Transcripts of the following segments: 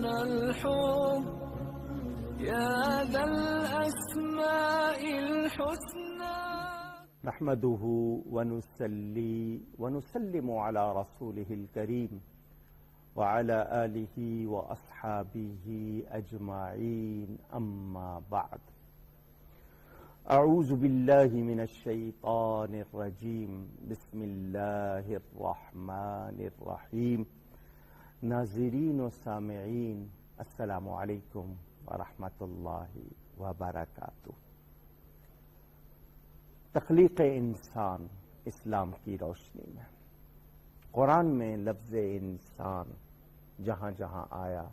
لنا الحب يا ذا الأسماء الحسنى. نحمده ونصلي ونسلم على رسوله الكريم وعلى آله وأصحابه أجمعين، أما بعد. أعوذ بالله من الشيطان الرجيم، بسم الله الرحمن الرحيم. ناظرین و سامعین، السلام علیکم ورحمۃ اللہ وبرکاتہ۔ تخلیق انسان اسلام کی روشنی میں قرآن میں لفظ انسان جہاں جہاں آیا،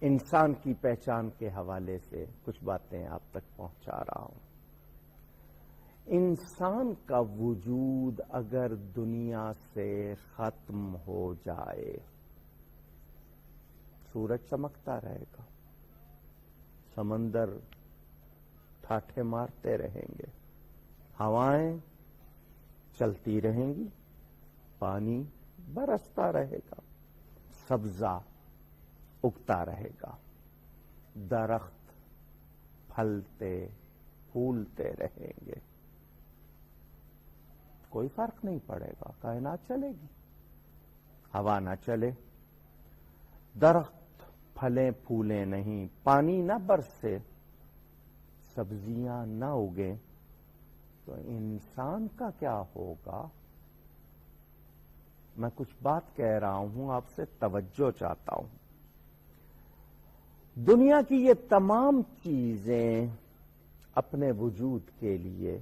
انسان کی پہچان کے حوالے سے کچھ باتیں آپ تک پہنچا رہا ہوں۔ انسان کا وجود اگر دنیا سے ختم ہو جائے، سورج چمکتا رہے گا، سمندر ٹھاٹھے مارتے رہیں گے، ہوائیں چلتی رہیں گی، پانی برستا رہے گا، سبزہ اگتا رہے گا، درخت پھلتے پھولتے رہیں گے، کوئی فرق نہیں پڑے گا، کائنات چلے گی۔ ہوا نہ چلے، درخت پھلیں پھولیں نہیں، پانی نہ برسے، سبزیاں نہ اگیں، تو انسان کا کیا ہوگا؟ میں کچھ بات کہہ رہا ہوں، آپ سے توجہ چاہتا ہوں۔ دنیا کی یہ تمام چیزیں اپنے وجود کے لیے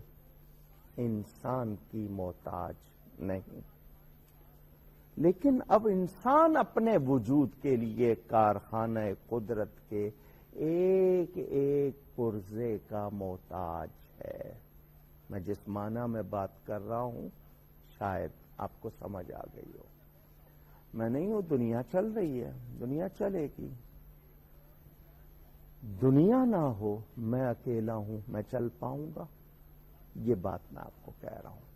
انسان کی محتاج نہیں، لیکن اب انسان اپنے وجود کے لیے کارخانہ قدرت کے ایک ایک پرزے کا محتاج ہے۔ میں جس معنی میں بات کر رہا ہوں شاید آپ کو سمجھ آ گئی ہو۔ میں نہیں ہوں، دنیا چل رہی ہے، دنیا چلے گی۔ دنیا نہ ہو، میں اکیلا ہوں، میں چل پاؤں گا؟ یہ بات میں آپ کو کہہ رہا ہوں۔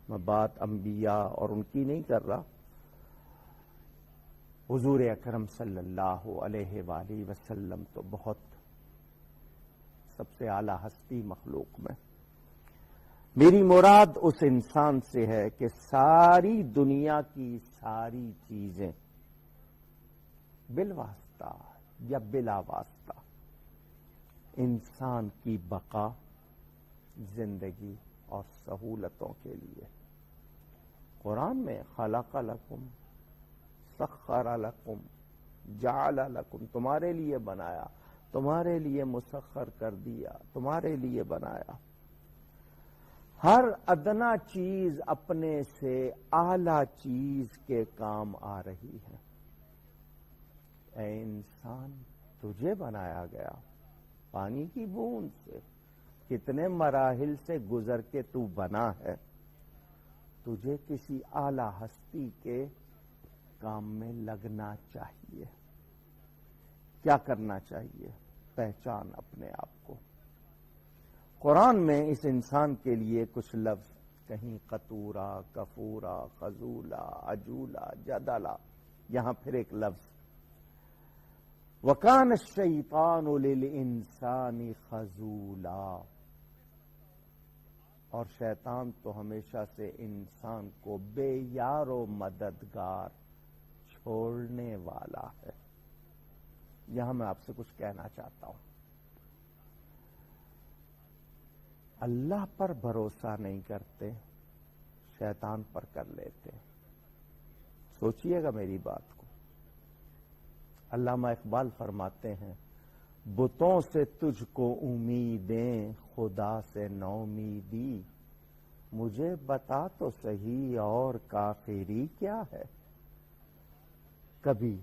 میں بات انبیاء اور ان کی نہیں کر رہا، حضور اکرم صلی اللہ علیہ وآلہ وسلم تو بہت سب سے اعلیٰ ہستی مخلوق میں۔ میری مراد اس انسان سے ہے کہ ساری دنیا کی ساری چیزیں بالواسطہ یا بلا واسطہ انسان کی بقا، زندگی اور سہولتوں کے لیے۔ قرآن میں خلق لکم، سخر لکم، جعل لکم، تمہارے لیے بنایا، تمہارے لیے مسخر کر دیا، تمہارے لیے بنایا۔ ہر ادنا چیز اپنے سے اعلیٰ چیز کے کام آ رہی ہے۔ اے انسان، تجھے بنایا گیا پانی کی بوند سے، کتنے مراحل سے گزر کے تو بنا ہے، تجھے کسی اعلیٰ ہستی کے کام میں لگنا چاہیے۔ کیا کرنا چاہیے؟ پہچان اپنے آپ کو۔ قرآن میں اس انسان کے لیے کچھ لفظ، کہیں قطورا، کفورا، خزولا، عجولا، جدلا، یہاں پھر ایک لفظ وَكَانَ الشَّيْطَانُ لِلْإِنسَانِ خَذُولًا، اور شیطان تو ہمیشہ سے انسان کو بے یار و مددگار چھوڑنے والا ہے۔ یہاں میں آپ سے کچھ کہنا چاہتا ہوں۔ اللہ پر بھروسہ نہیں کرتے، شیطان پر کر لیتے۔ سوچئے گا میری بات کو۔ علامہ اقبال فرماتے ہیں، بتوں سے تجھ کو امیدیں، خدا سے نومیدی، مجھے بتا تو صحیح اور کافری کیا ہے؟ کبھی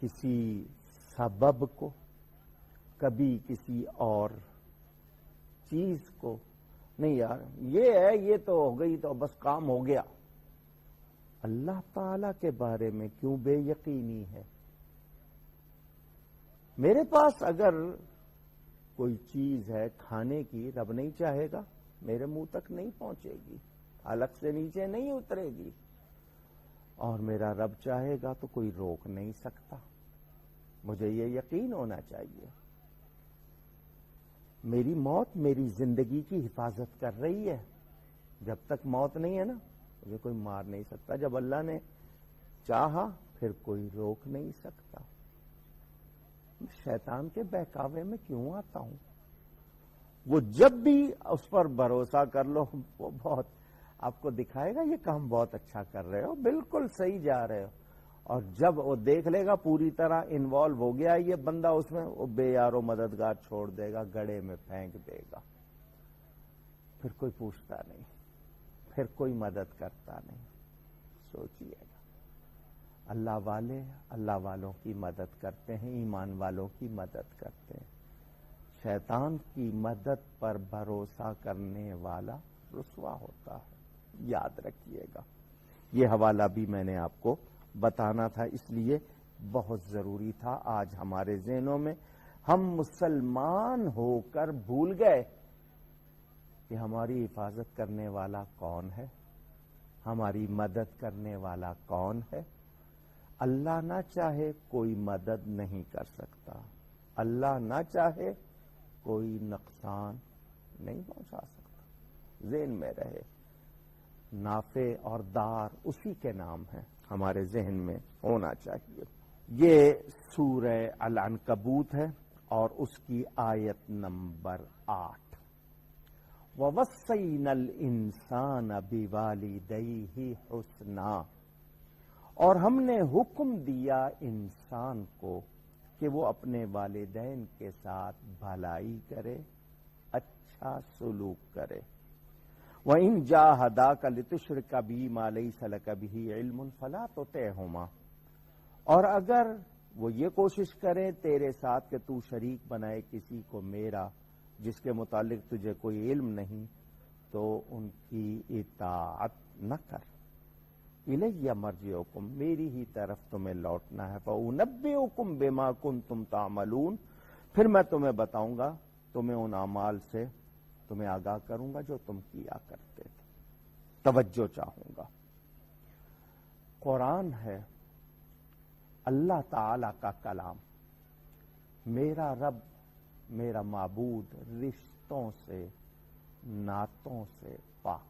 کسی سبب کو، کبھی کسی اور چیز کو، نہیں یار یہ ہے، یہ تو ہو گئی تو بس کام ہو گیا۔ اللہ تعالی کے بارے میں کیوں بے یقینی ہے؟ میرے پاس اگر کوئی چیز ہے کھانے کی، رب نہیں چاہے گا میرے منہ تک نہیں پہنچے گی، حلق سے نیچے نہیں اترے گی، اور میرا رب چاہے گا تو کوئی روک نہیں سکتا۔ مجھے یہ یقین ہونا چاہیے میری موت میری زندگی کی حفاظت کر رہی ہے. جب تک موت نہیں ہے نا مجھے کوئی مار نہیں سکتا. جب اللہ نے چاہا پھر کوئی روک نہیں سکتا. شیطان کے بہکاوے میں کیوں آتا ہوں؟ وہ جب بھی اس پر بھروسہ کر لو وہ بہت آپ کو دکھائے گا یہ کام بہت اچھا کر رہے ہو، بالکل صحیح جا رہے ہو، اور جب وہ دیکھ لے گا پوری طرح انوالو ہو گیا یہ بندہ اس میں، وہ بے یار و مددگار چھوڑ دے گا، گڑھے میں پھینک دے گا. پھر کوئی پوچھتا نہیں، پھر کوئی مدد کرتا نہیں. سوچئے گا اللہ والے اللہ والوں کی مدد کرتے ہیں، ایمان والوں کی مدد کرتے ہیں. شیطان کی مدد پر بھروسہ کرنے والا رسوا ہوتا ہے. یاد رکھیے گا. یہ حوالہ بھی میں نے آپ کو بتانا تھا، اس لیے بہت ضروری تھا. آج ہمارے ذہنوں میں ہم مسلمان ہو کر بھول گئے کہ ہماری حفاظت کرنے والا کون ہے، ہماری مدد کرنے والا کون ہے. اللہ نہ چاہے کوئی مدد نہیں کر سکتا، اللہ نہ چاہے کوئی نقصان نہیں پہنچا سکتا. ذہن میں رہے نافع اور دار اسی کے نام ہیں، ہمارے ذہن میں ہونا چاہیے. یہ سورہ العنکبوت ہے اور اس کی آیت نمبر 8. وَوَصَّيْنَا الْإِنسَانَ بِوَالِدَيْهِ حُسْنًا، اور ہم نے حکم دیا انسان کو کہ وہ اپنے والدین کے ساتھ بھلائی کرے، اچھا سلوک کرے. وَإِن جَاهَدَاكَ لِتُشْرِكَ بِي مَا لَيْسَ لَكَ بِهِ عِلْمٌ فَلَا تُطِعْهُمَا، اور اگر وہ یہ کوشش کریں تیرے ساتھ کہ تو شریک بنائے کسی کو میرا جس کے متعلق تجھے کوئی علم نہیں، تو ان کی اطاعت نہ کر. اِلَيَّ مَرْجِعُكُمْ، میری ہی طرف تمہیں لوٹنا ہے. فَأُنَبِّئُكُمْ بِمَا كُنْتُمْ تَعْمَلُونَ، پھر میں تمہیں بتاؤں گا، تمہیں ان اعمال سے تمہیں آگاہ کروں گا جو تم کیا کرتے تھے. توجہ چاہوں گا. قرآن ہے اللہ تعالی کا کلام. میرا رب میرا معبود رشتوں سے نعتوں سے پاک،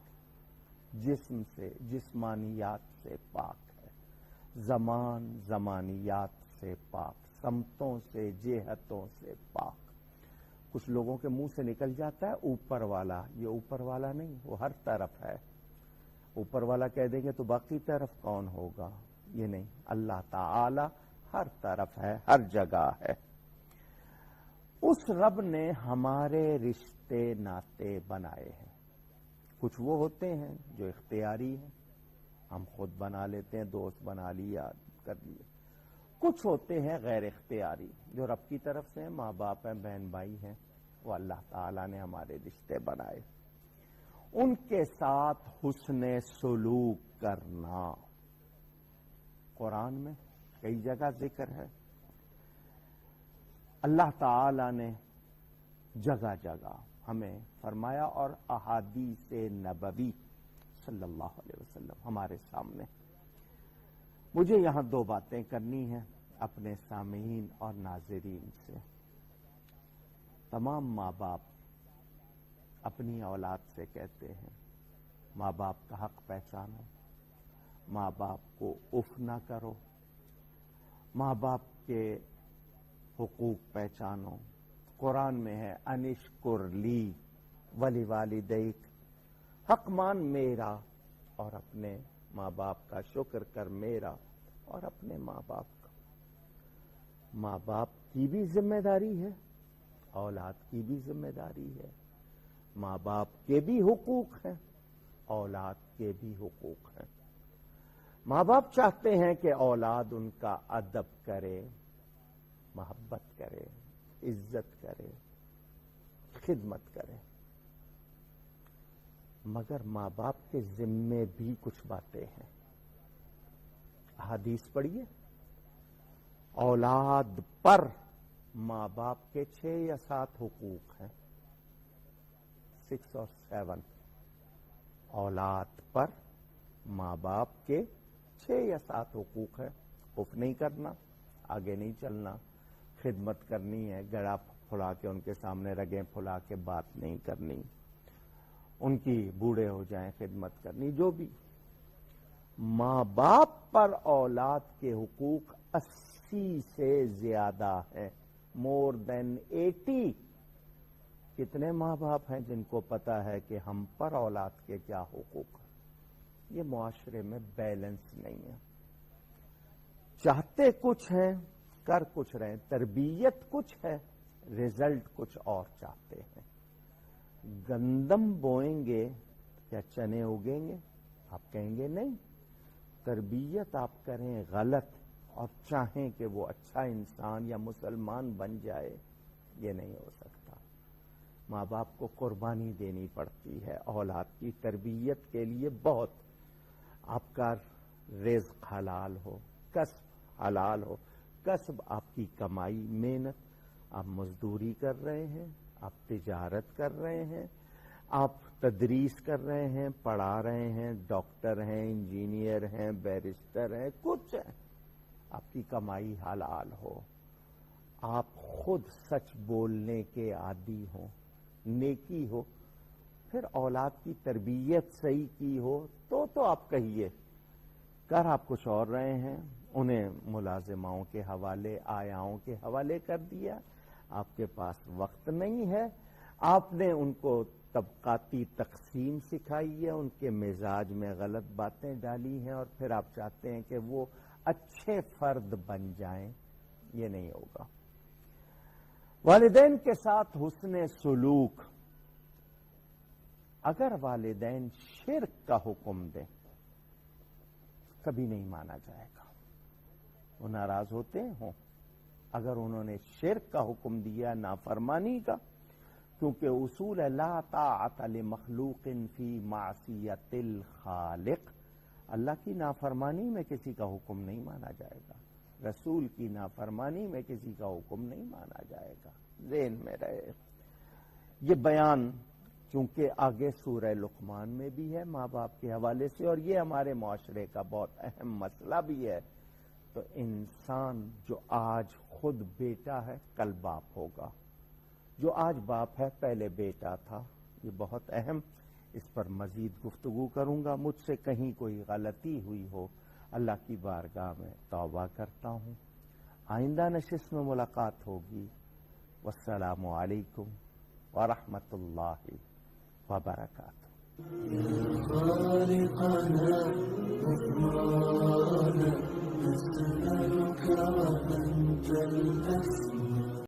جسم سے جسمانیات سے پاک ہے، زمان زمانیات سے پاک، سمتوں سے جہتوں سے پاک. کچھ لوگوں کے منہ سے نکل جاتا ہے اوپر والا، یہ اوپر والا نہیں، وہ ہر طرف ہے. اوپر والا کہہ دیں گے تو باقی طرف کون ہوگا؟ یہ نہیں، اللہ تعالی ہر طرف ہے، ہر جگہ ہے. اس رب نے ہمارے رشتے ناطے بنائے ہیں. کچھ وہ ہوتے ہیں جو اختیاری ہیں، ہم خود بنا لیتے ہیں، دوست بنا لیا کر لیے. کچھ ہوتے ہیں غیر اختیاری جو رب کی طرف سے ہیں، ماں باپ ہیں، بہن بھائی ہیں، وہ اللہ تعالیٰ نے ہمارے رشتے بنائے. ان کے ساتھ حسن سلوک کرنا قرآن میں کئی جگہ ذکر ہے. اللہ تعالی نے جگہ جگہ ہمیں فرمایا، اور احادیث نبوی صلی اللہ علیہ وسلم ہمارے سامنے. مجھے یہاں دو باتیں کرنی ہیں اپنے سامعین اور ناظرین سے. تمام ماں باپ اپنی اولاد سے کہتے ہیں ماں باپ کا حق پہچانو، ماں باپ کو اف نہ کرو، ماں باپ کے حقوق پہچانو. قرآن میں ہے انشکر لی ولی والدیک، حق مان میرا اور اپنے ماں باپ کا، شکر کر میرا اور اپنے ماں باپ کا. ماں باپ کی بھی ذمہ داری ہے، اولاد کی بھی ذمہ داری ہے. ماں باپ کے بھی حقوق ہیں، اولاد کے بھی حقوق ہیں. ماں باپ چاہتے ہیں کہ اولاد ان کا ادب کرے، محبت کرے، عزت کرے، خدمت کرے. مگر ماں باپ کے ذمے بھی کچھ باتیں ہیں. حدیث پڑھیے، اولاد پر ماں باپ کے 6 یا 7 حقوق ہیں، 6 اور 7. اولاد پر ماں باپ کے 6 یا 7 حقوق ہیں. اف نہیں کرنا، آگے نہیں چلنا، خدمت کرنی ہے، گڑا پھلا کے ان کے سامنے رگیں پھلا کے بات نہیں کرنی، ان کی بوڑھے ہو جائیں خدمت کرنی، جو بھی۔ ماں باپ پر اولاد کے حقوق 80 سے زیادہ ہیں، مور دین 80۔ کتنے ماں باپ ہیں جن کو پتا ہے کہ ہم پر اولاد کے کیا حقوق ہیں؟ یہ معاشرے میں بیلنس نہیں ہے۔ چاہتے کچھ ہیں، کر کچھ رہے، تربیت کچھ ہے، رزلٹ کچھ اور چاہتے ہیں۔ گندم بوئیں گے کیا چنے اگیں گے؟ آپ کہیں گے نہیں۔ تربیت آپ کریں غلط اور چاہیں کہ وہ اچھا انسان یا مسلمان بن جائے، یہ نہیں ہو سکتا۔ ماں باپ کو قربانی دینی پڑتی ہے اولاد کی تربیت کے لیے بہت۔ آپ کا رزق حلال ہو، کسب حلال ہو، کسب آپ کی کمائی، محنت، آپ مزدوری کر رہے ہیں، آپ تجارت کر رہے ہیں، آپ تدریس کر رہے ہیں، پڑھا رہے ہیں، ڈاکٹر ہیں، انجینئر ہیں، بیرسٹر ہیں، کچھ ہیں، آپ کی کمائی حلال ہو، آپ خود سچ بولنے کے عادی ہوں، نیکی ہو، پھر اولاد کی تربیت صحیح کی ہو تو آپ کہیے۔ کر آپ کچھ اور رہے ہیں، انہیں ملازماؤں کے حوالے، آیاؤں کے حوالے کر دیا، آپ کے پاس وقت نہیں ہے، آپ نے ان کو طبقاتی تقسیم سکھائی ہے، ان کے مزاج میں غلط باتیں ڈالی ہیں، اور پھر آپ چاہتے ہیں کہ وہ اچھے فرد بن جائیں، یہ نہیں ہوگا۔ والدین کے ساتھ حسن سلوک، اگر والدین شرک کا حکم دیں کبھی نہیں مانا جائے گا، وہ ناراض ہوتے ہوں اگر انہوں نے شرک کا حکم دیا، نافرمانی کا، کیونکہ اصول لا طاعت لمخلوق فی معصیت الخالق، اللہ کی نافرمانی میں کسی کا حکم نہیں مانا جائے گا، رسول کی نافرمانی میں کسی کا حکم نہیں مانا جائے گا، ذہن میں رہے۔ یہ بیان چونکہ آگے سورہ لقمان میں بھی ہے ماں باپ کے حوالے سے، اور یہ ہمارے معاشرے کا بہت اہم مسئلہ بھی ہے، تو انسان جو آج خود بیٹا ہے کل باپ ہوگا، جو آج باپ ہے پہلے بیٹا تھا، یہ بہت اہم، اس پر مزید گفتگو کروں گا۔ مجھ سے کہیں کوئی غلطی ہوئی ہو اللہ کی بارگاہ میں توبہ کرتا ہوں، آئندہ نشست میں ملاقات ہوگی۔ والسلام علیکم ورحمۃ اللہ وبرکاتہ۔ خالقنا غفرانا نسألك وأنت الأسمى